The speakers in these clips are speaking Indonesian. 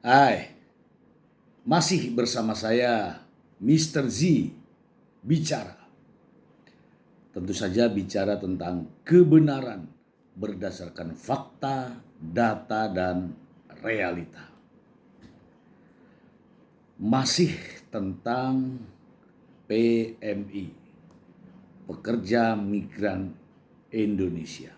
Hai, masih bersama saya Mr. Z bicara. Tentu saja bicara tentang kebenaran berdasarkan fakta, data, dan realita. Masih tentang PMI, Pekerja Migran Indonesia.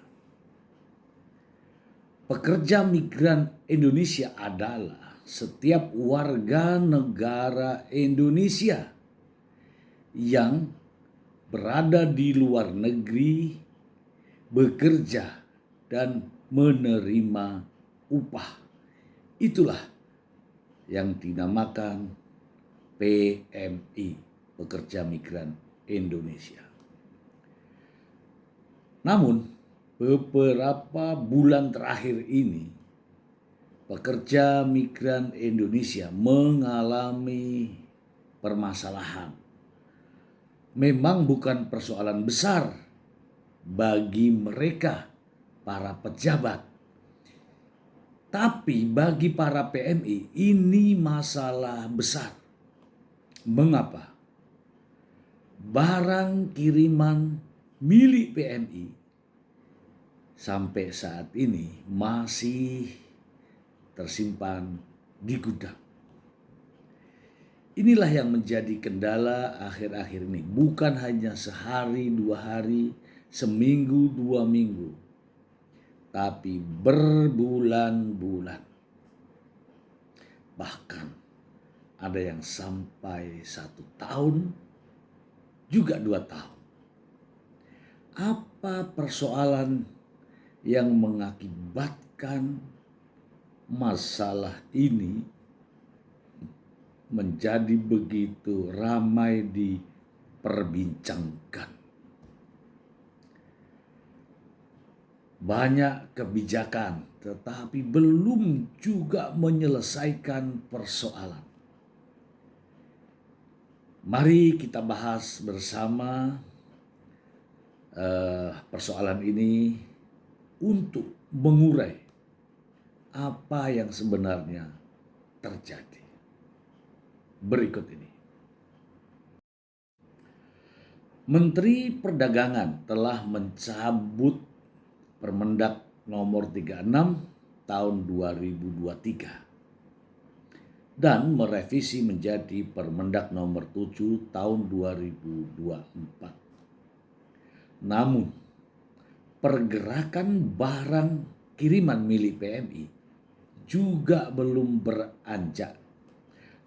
Pekerja migran Indonesia adalah setiap warga negara Indonesia yang berada di luar negeri, bekerja, dan menerima upah. Itulah yang dinamakan PMI, Pekerja Migran Indonesia. Namun, beberapa bulan terakhir ini, pekerja migran Indonesia mengalami permasalahan. Memang bukan persoalan besar bagi mereka, para pejabat. Tapi bagi para PMI ini masalah besar. Mengapa? Barang kiriman milik PMI sampai saat ini masih tersimpan di gudang. Inilah yang menjadi kendala akhir-akhir ini. Bukan hanya sehari, 2 hari, seminggu, 2 minggu. Tapi berbulan-bulan. Bahkan ada yang sampai 1 tahun, juga 2 tahun. Apa persoalan yang mengakibatkan masalah ini menjadi begitu ramai diperbincangkan? Banyak kebijakan, tetapi belum juga menyelesaikan persoalan. Mari kita bahas bersama persoalan ini untuk mengurai apa yang sebenarnya terjadi. Berikut ini. Menteri Perdagangan telah mencabut Permendak nomor 36 tahun 2023 dan merevisi menjadi Permendak nomor 7 tahun 2024. Namun, pergerakan barang kiriman milik PMI juga belum beranjak.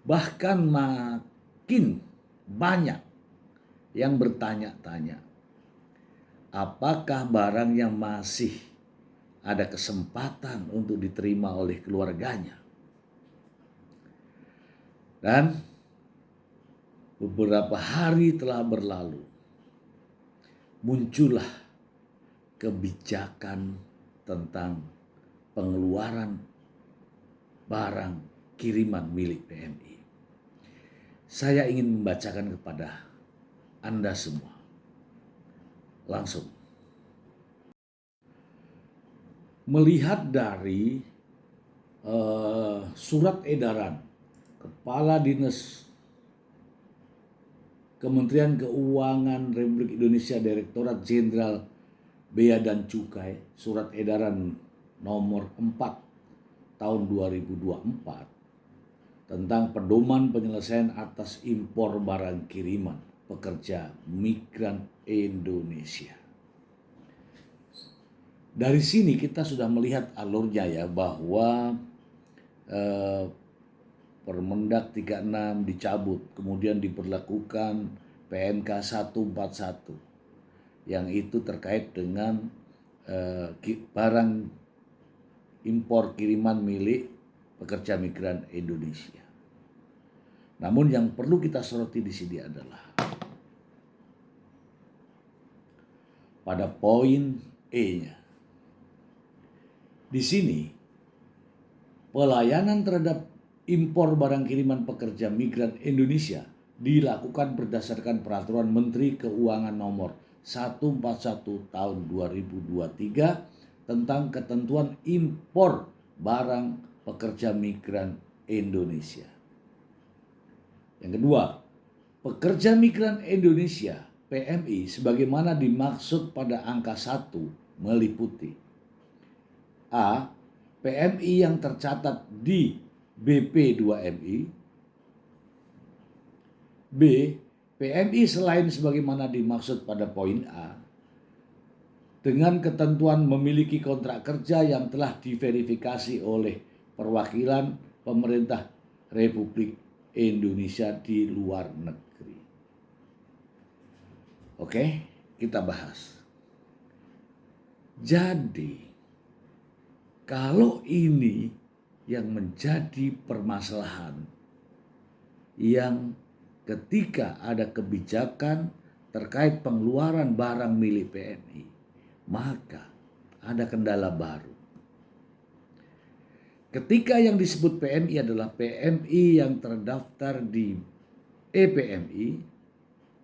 Bahkan makin banyak yang bertanya-tanya, apakah barang yang masih ada kesempatan untuk diterima oleh keluarganya? Dan beberapa hari telah berlalu, muncullah kebijakan tentang pengeluaran barang kiriman milik PMI. Saya ingin membacakan kepada Anda semua. Langsung. Melihat dari surat edaran Kepala Dinas Kementerian Keuangan Republik Indonesia Direktorat Jenderal Bea dan Cukai, surat edaran nomor 4 tahun 2024 tentang pedoman penyelesaian atas impor barang kiriman pekerja migran Indonesia. Dari sini kita sudah melihat alurnya ya, bahwa Permendak 36 dicabut, kemudian diberlakukan PMK 141 yang itu terkait dengan barang impor kiriman milik pekerja migran Indonesia. Namun yang perlu kita soroti di sini adalah pada poin E-nya. Di sini pelayanan terhadap impor barang kiriman pekerja migran Indonesia dilakukan berdasarkan Peraturan Menteri Keuangan nomor 141 tahun 2023 tentang ketentuan impor barang pekerja migran Indonesia. Yang kedua, pekerja migran Indonesia PMI sebagaimana dimaksud pada angka 1 meliputi A. PMI yang tercatat di BP2MI, B. PMI selain sebagaimana dimaksud pada poin A dengan ketentuan memiliki kontrak kerja yang telah diverifikasi oleh perwakilan pemerintah Republik Indonesia di luar negeri. Oke, kita bahas. Jadi, kalau ini yang menjadi permasalahan, yang ketika ada kebijakan terkait pengeluaran barang milik PMI, maka ada kendala baru. Ketika yang disebut PMI adalah PMI yang terdaftar di EPMI,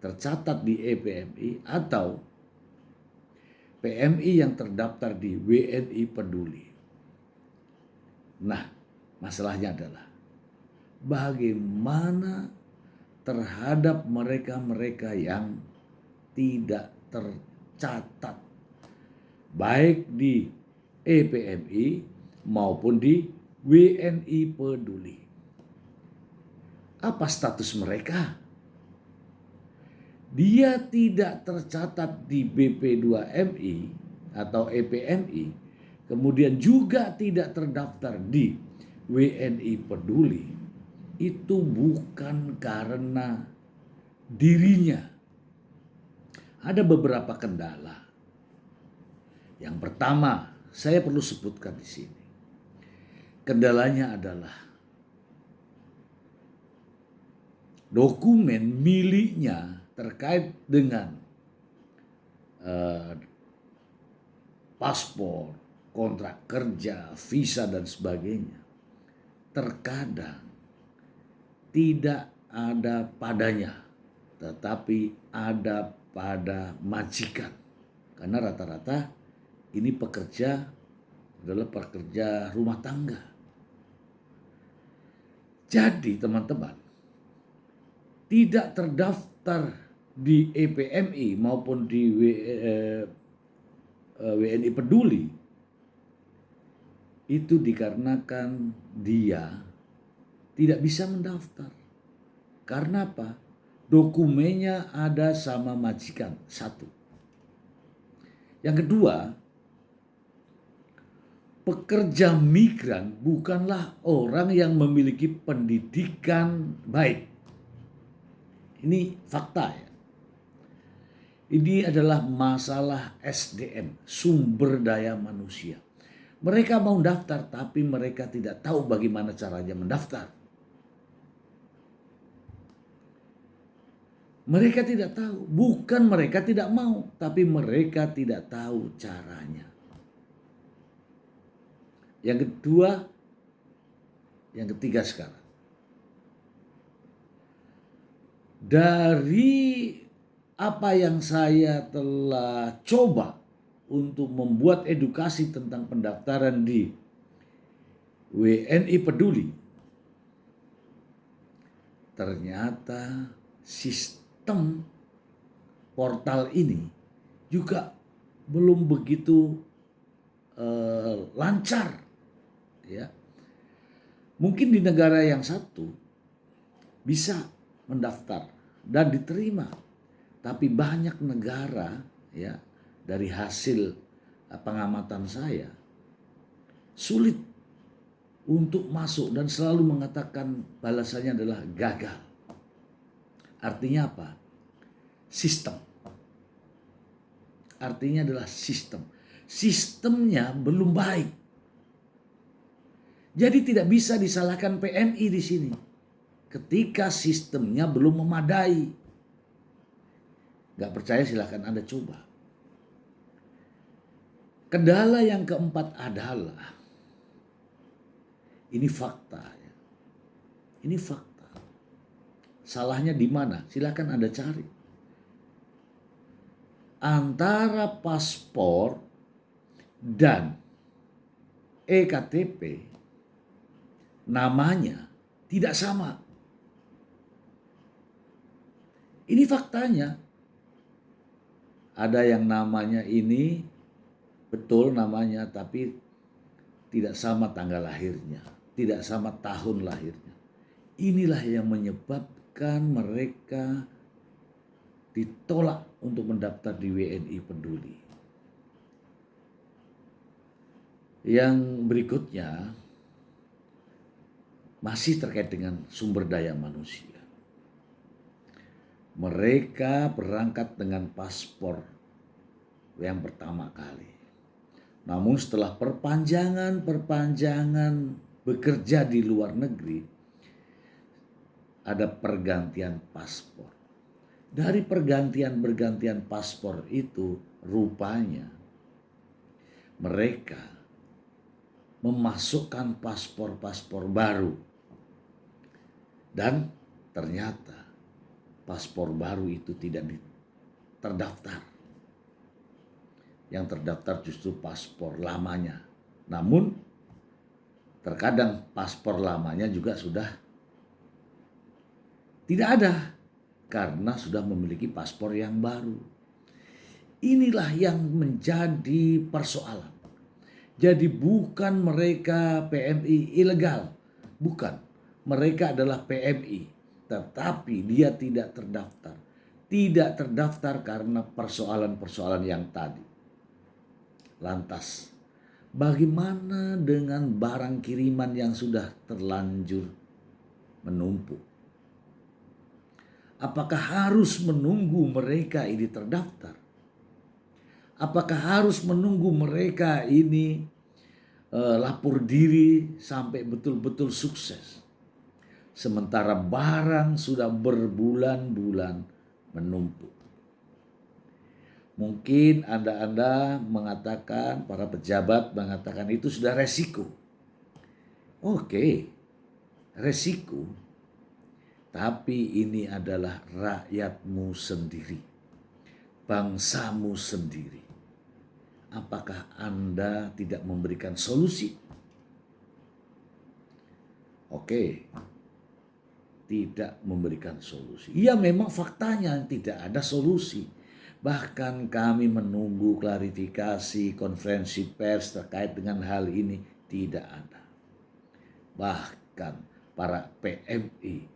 tercatat di EPMI, atau PMI yang terdaftar di WNI Peduli. Nah, masalahnya adalah bagaimana terhadap mereka-mereka yang tidak tercatat baik di EPMI maupun di WNI Peduli. Apa status mereka? Dia tidak tercatat di BP2MI atau EPMI, kemudian juga tidak terdaftar di WNI Peduli. Itu bukan karena dirinya. Ada beberapa kendala. Yang pertama, saya perlu sebutkan di sini. Kendalanya adalah dokumen miliknya terkait dengan paspor, kontrak kerja, visa dan sebagainya. Terkadang tidak ada padanya, tetapi ada pada majikan. Karena rata-rata ini pekerja adalah pekerja rumah tangga. Jadi teman-teman, tidak terdaftar di EPMI maupun di WNI Peduli itu dikarenakan dia tidak bisa mendaftar. Karena apa? Dokumennya ada sama majikan, satu. Yang kedua, pekerja migran bukanlah orang yang memiliki pendidikan baik. Ini fakta ya. Ini adalah masalah SDM, sumber daya manusia. Mereka mau daftar tapi mereka tidak tahu bagaimana caranya mendaftar. Mereka tidak tahu, bukan mereka tidak mau, tapi mereka tidak tahu caranya. Yang kedua, yang ketiga sekarang. Dari apa yang saya telah coba untuk membuat edukasi tentang pendaftaran di WNI Peduli, ternyata sistem portal ini juga belum begitu lancar, ya. Mungkin di negara yang satu bisa mendaftar dan diterima, tapi banyak negara, ya, dari hasil pengamatan saya sulit untuk masuk dan selalu mengatakan balasannya adalah gagal. Artinya apa? Sistem. Artinya adalah sistem. Sistemnya belum baik. Jadi tidak bisa disalahkan PMI di sini. Ketika sistemnya belum memadai. Gak percaya silahkan Anda coba. Kendala yang keempat adalah, ini fakta ya. Ini fakta. Salahnya di mana? Silahkan Anda cari. Antara paspor dan EKTP, namanya Tidak sama. Ini faktanya. Ada yang namanya ini betul namanya, tapi tidak sama tanggal lahirnya, tidak sama tahun lahirnya. Inilah yang menyebabkan mereka ditolak untuk mendaftar di WNI Peduli. Yang berikutnya masih terkait dengan sumber daya manusia. Mereka berangkat dengan paspor yang pertama kali. Namun setelah perpanjangan bekerja di luar negeri, ada pergantian paspor. Dari pergantian paspor itu rupanya mereka memasukkan paspor baru. Dan ternyata paspor baru itu tidak terdaftar. Yang terdaftar justru paspor lamanya. Namun terkadang paspor lamanya juga sudah tidak ada karena sudah memiliki paspor yang baru. Inilah yang menjadi persoalan. Jadi bukan mereka PMI ilegal, bukan. Mereka adalah PMI, tetapi dia tidak terdaftar. Tidak terdaftar karena persoalan-persoalan yang tadi. Lantas, bagaimana dengan barang kiriman yang sudah terlanjur menumpuk? Apakah harus menunggu mereka ini terdaftar? Apakah harus menunggu mereka ini lapor diri sampai betul-betul sukses? Sementara barang sudah berbulan-bulan menumpuk. Mungkin Anda mengatakan, para pejabat mengatakan itu sudah resiko. Oke, resiko. Tapi ini adalah rakyatmu sendiri, bangsamu sendiri. Apakah Anda tidak memberikan solusi? Oke, tidak memberikan solusi. Ya memang faktanya tidak ada solusi. Bahkan kami menunggu klarifikasi konferensi pers terkait dengan hal ini, tidak ada. Bahkan para PMI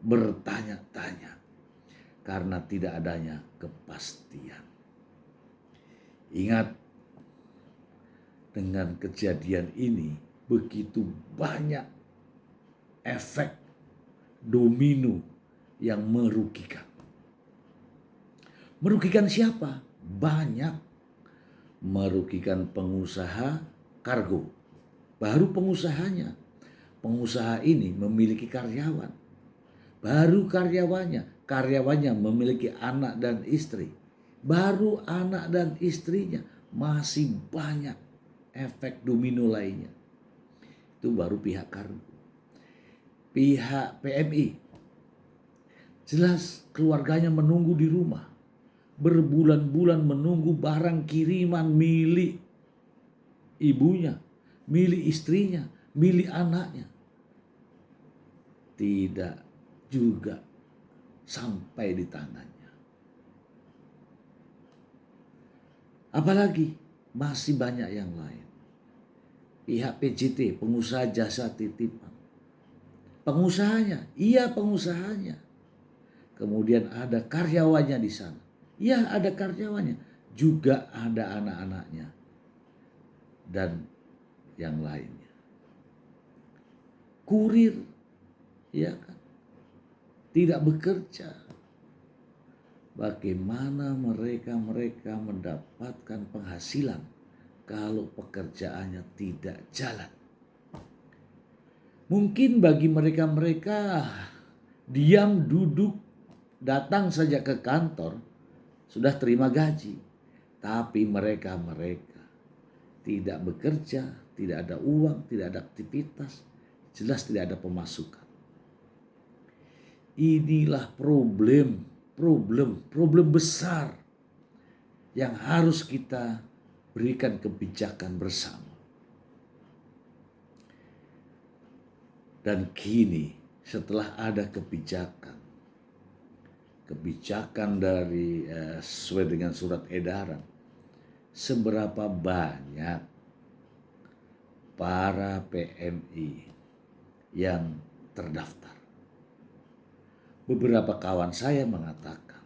bertanya-tanya karena tidak adanya kepastian. Ingat, dengan kejadian ini begitu banyak efek domino yang merugikan. Merugikan siapa? Banyak. Merugikan pengusaha kargo. Baru pengusahanya. Pengusaha ini memiliki karyawan. Baru karyawannya memiliki anak dan istri. Baru anak dan istrinya, masih banyak efek domino lainnya. Itu baru pihak kargo. Pihak PMI, jelas keluarganya menunggu di rumah. Berbulan-bulan menunggu barang kiriman milik ibunya, milik istrinya, milik anaknya. Tidak juga sampai di tangannya. Apalagi masih banyak yang lain. Pihak PJT, pengusaha jasa titipan. Pengusahanya, iya pengusahanya. Kemudian ada karyawannya di sana. Iya ada karyawannya. Juga ada anak-anaknya. Dan yang lainnya. Kurir, ya kan? Tidak bekerja. Bagaimana mereka mendapatkan penghasilan kalau pekerjaannya tidak jalan? Mungkin bagi mereka diam duduk, datang saja ke kantor sudah terima gaji. Tapi mereka tidak bekerja, tidak ada uang, tidak ada aktivitas, jelas tidak ada pemasukan. Inilah problem besar yang harus kita berikan kebijakan bersama. Dan kini setelah ada kebijakan dari sesuai dengan surat edaran, seberapa banyak para PMI yang terdaftar. Beberapa kawan saya mengatakan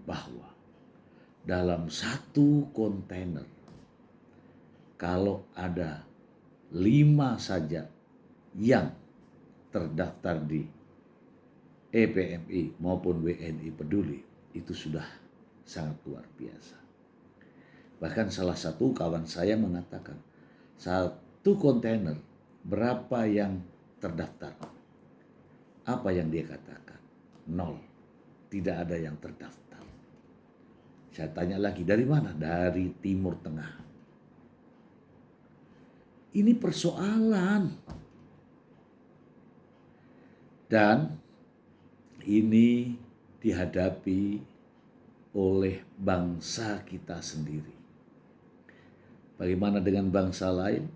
bahwa dalam satu kontainer, kalau ada 5 saja yang terdaftar di EPMI maupun WNI Peduli, itu sudah sangat luar biasa. Bahkan salah satu kawan saya mengatakan, satu kontainer berapa yang terdaftar? Apa yang dia katakan? 0. Tidak ada yang terdaftar. Saya tanya lagi, dari mana? Dari Timur Tengah. Ini persoalan. Dan ini dihadapi oleh bangsa kita sendiri. Bagaimana dengan bangsa lain?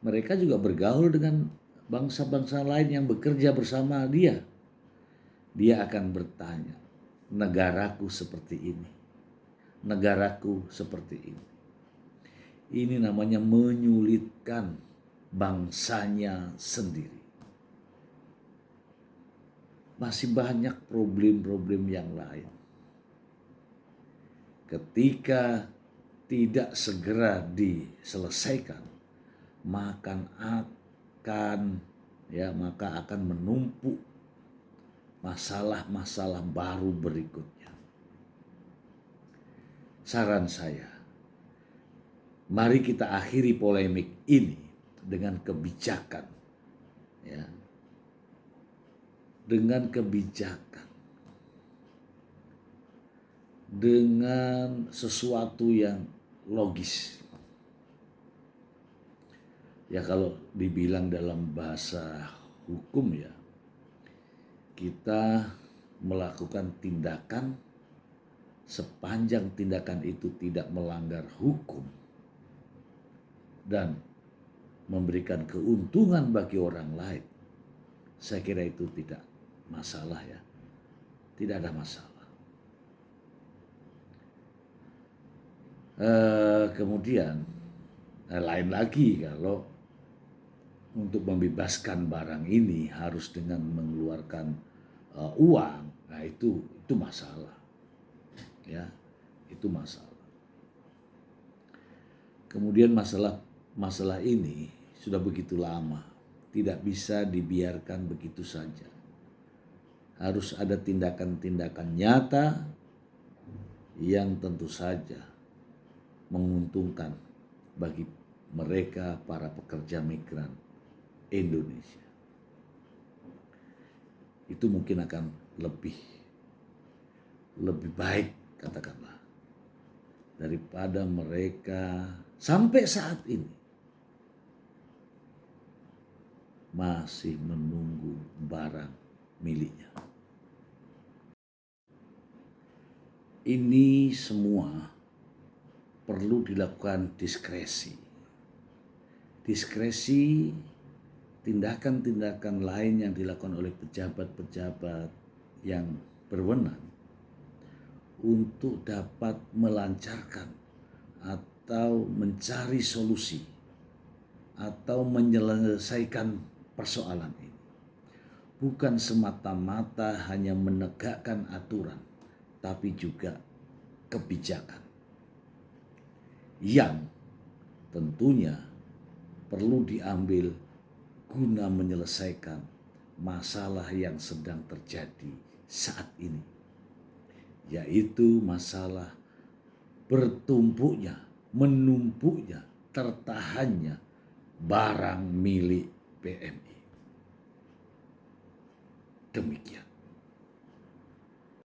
Mereka juga bergaul dengan bangsa-bangsa lain yang bekerja bersama dia. Dia akan bertanya, negaraku seperti ini, negaraku seperti ini. Ini namanya menyulitkan bangsanya sendiri. Masih banyak problem-problem yang lain. Ketika tidak segera diselesaikan, maka akan menumpuk masalah-masalah baru berikutnya. Saran saya, mari kita akhiri polemik ini dengan kebijakan, ya, dengan kebijakan, dengan sesuatu yang logis. Ya, kalau dibilang dalam bahasa hukum, ya, kita melakukan tindakan sepanjang tindakan itu tidak melanggar hukum dan memberikan keuntungan bagi orang lain. Saya kira itu tidak masalah, ya. Tidak ada masalah. Kemudian lain lagi kalau untuk membebaskan barang ini harus dengan mengeluarkan uang. Nah, itu masalah. Ya, itu masalah. Kemudian masalah ini sudah begitu lama, tidak bisa dibiarkan begitu saja. Harus ada tindakan-tindakan nyata yang tentu saja menguntungkan bagi mereka para pekerja migran Indonesia. Itu mungkin akan lebih baik, katakanlah, daripada mereka sampai saat ini masih menunggu barang miliknya. Ini semua perlu dilakukan diskresi. Diskresi tindakan-tindakan lain yang dilakukan oleh pejabat-pejabat yang berwenang untuk dapat melancarkan atau mencari solusi atau menyelesaikan persoalan ini. Bukan semata-mata hanya menegakkan aturan, tapi juga kebijakan yang tentunya perlu diambil guna menyelesaikan masalah yang sedang terjadi saat ini, yaitu masalah menumpuknya, tertahannya barang milik PMI. Demikian.